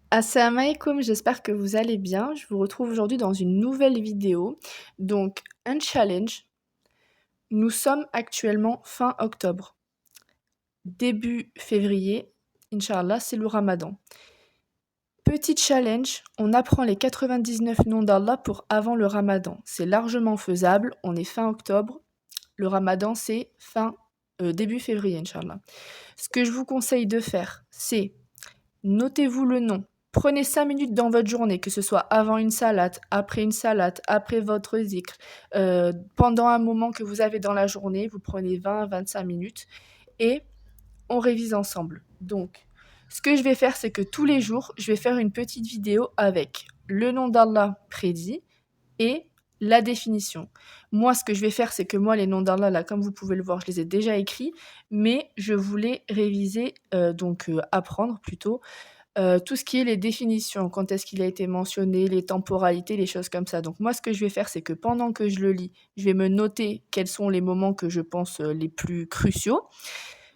Assalamu alaikum, j'espère que vous allez bien. Je vous retrouve aujourd'hui dans une nouvelle vidéo. Donc, un challenge. Nous sommes actuellement fin octobre. Début février, Inch'Allah, c'est le Ramadan. Petit challenge, on apprend les 99 noms d'Allah pour avant le Ramadan. C'est largement faisable, on est fin octobre. Le Ramadan, c'est début février, Inch'Allah. Ce que je vous conseille de faire, c'est notez-vous le nom. Prenez 5 minutes dans votre journée, que ce soit avant une salade, après votre zikr, pendant un moment que vous avez dans la journée, vous prenez 20-25 minutes et on révise ensemble. Donc, ce que je vais faire, c'est que tous les jours, je vais faire une petite vidéo avec le nom d'Allah prédit et la définition. Moi, ce que je vais faire, c'est que moi, les noms d'Allah, là, comme vous pouvez le voir, je les ai déjà écrits, mais je voulais réviser, apprendre plutôt tout ce qui est les définitions, quand est-ce qu'il a été mentionné, les temporalités, les choses comme ça. Donc moi, ce que je vais faire, c'est que pendant que je le lis, je vais me noter quels sont les moments que je pense les plus cruciaux.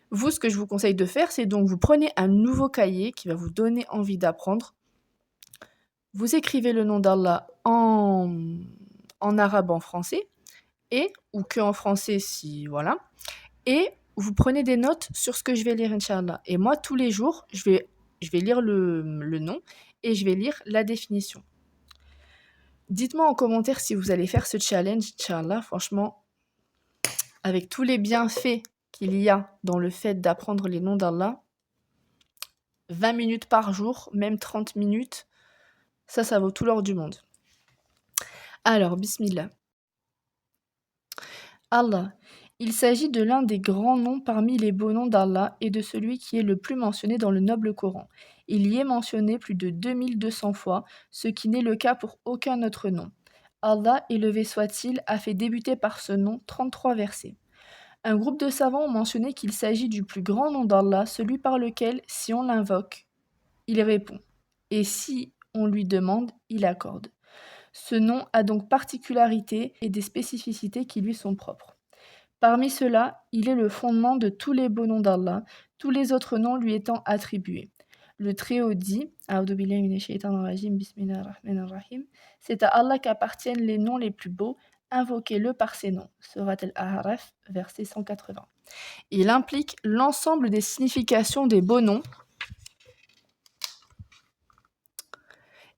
Vous, ce que je vous conseille de faire, c'est donc vous prenez un nouveau cahier qui va vous donner envie d'apprendre. Vous écrivez le nom d'Allah en arabe, en français, ou que en français si voilà. Et vous prenez des notes sur ce que je vais lire, Inch'Allah. Et moi, tous les jours, je vais lire le nom et je vais lire la définition. Dites-moi en commentaire si vous allez faire ce challenge, Inch'Allah. Franchement, avec tous les bienfaits qu'il y a dans le fait d'apprendre les noms d'Allah, 20 minutes par jour, même 30 minutes, ça vaut tout l'or du monde. Alors, bismillah. Allah. Il s'agit de l'un des grands noms parmi les beaux noms d'Allah et de celui qui est le plus mentionné dans le noble Coran. Il y est mentionné plus de 2200 fois, ce qui n'est le cas pour aucun autre nom. Allah, élevé soit-il, a fait débuter par ce nom 33 versets. Un groupe de savants ont mentionné qu'il s'agit du plus grand nom d'Allah, celui par lequel, si on l'invoque, il répond. Et si on lui demande, il accorde. Ce nom a donc particularités et des spécificités qui lui sont propres. Parmi ceux-là, il est le fondement de tous les beaux noms d'Allah, tous les autres noms lui étant attribués. Le Très-Haut dit, c'est à Allah qu'appartiennent les noms les plus beaux, invoquez-le par ces noms. Surat Al-A'raf, verset 180. Il implique l'ensemble des significations des beaux noms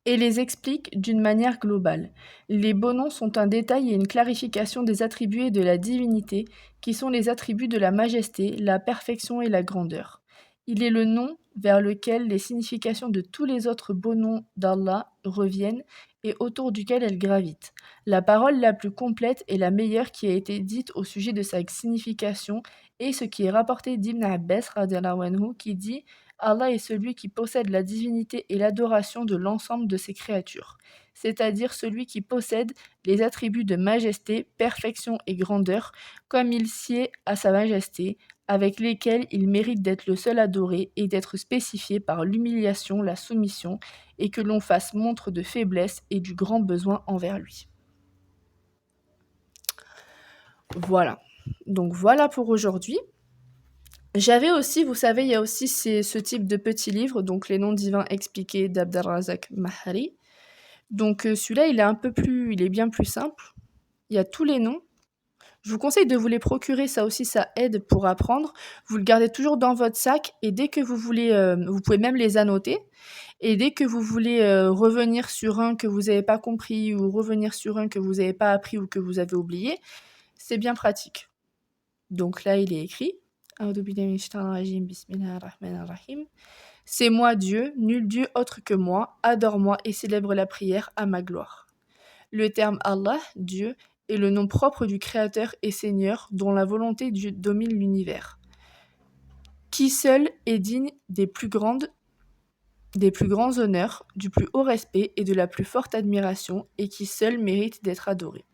et les explique d'une manière globale. Les beaux noms sont un détail et une clarification des attributs de la divinité, qui sont les attributs de la majesté, la perfection et la grandeur. Il est le nom vers lequel les significations de tous les autres beaux noms d'Allah reviennent et autour duquel elles gravitent. La parole la plus complète et la meilleure qui a été dite au sujet de sa signification est ce qui est rapporté d'Ibn Abbas radiallahu anhu, qui dit Allah est celui qui possède la divinité et l'adoration de l'ensemble de ses créatures, c'est-à-dire celui qui possède les attributs de majesté, perfection et grandeur, comme il sied à sa majesté, avec lesquels il mérite d'être le seul adoré et d'être spécifié par l'humiliation, la soumission, et que l'on fasse montre de faiblesse et du grand besoin envers lui. Voilà. Donc voilà pour aujourd'hui. J'avais aussi, vous savez, il y a aussi ce type de petits livres, donc les noms divins expliqués d'Abdelrazak Mahari. Donc celui-là, il est bien plus simple. Il y a tous les noms. Je vous conseille de vous les procurer, ça aussi, ça aide pour apprendre. Vous le gardez toujours dans votre sac et dès que vous voulez, vous pouvez même les annoter. Et dès que vous voulez revenir sur un que vous n'avez pas compris ou revenir sur un que vous n'avez pas appris ou que vous avez oublié, c'est bien pratique. Donc là, il est écrit. C'est moi Dieu, nul Dieu autre que moi, adore-moi et célèbre la prière à ma gloire. Le terme Allah, Dieu, est le nom propre du Créateur et Seigneur dont la volonté domine l'univers, qui seul est digne des plus grands honneurs, du plus haut respect et de la plus forte admiration, et qui seul mérite d'être adoré.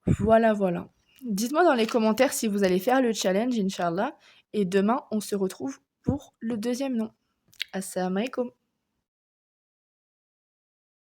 Voilà. Dites-moi dans les commentaires si vous allez faire le challenge, Inch'Allah, et demain on se retrouve pour le deuxième nom. Assalamu alaikum.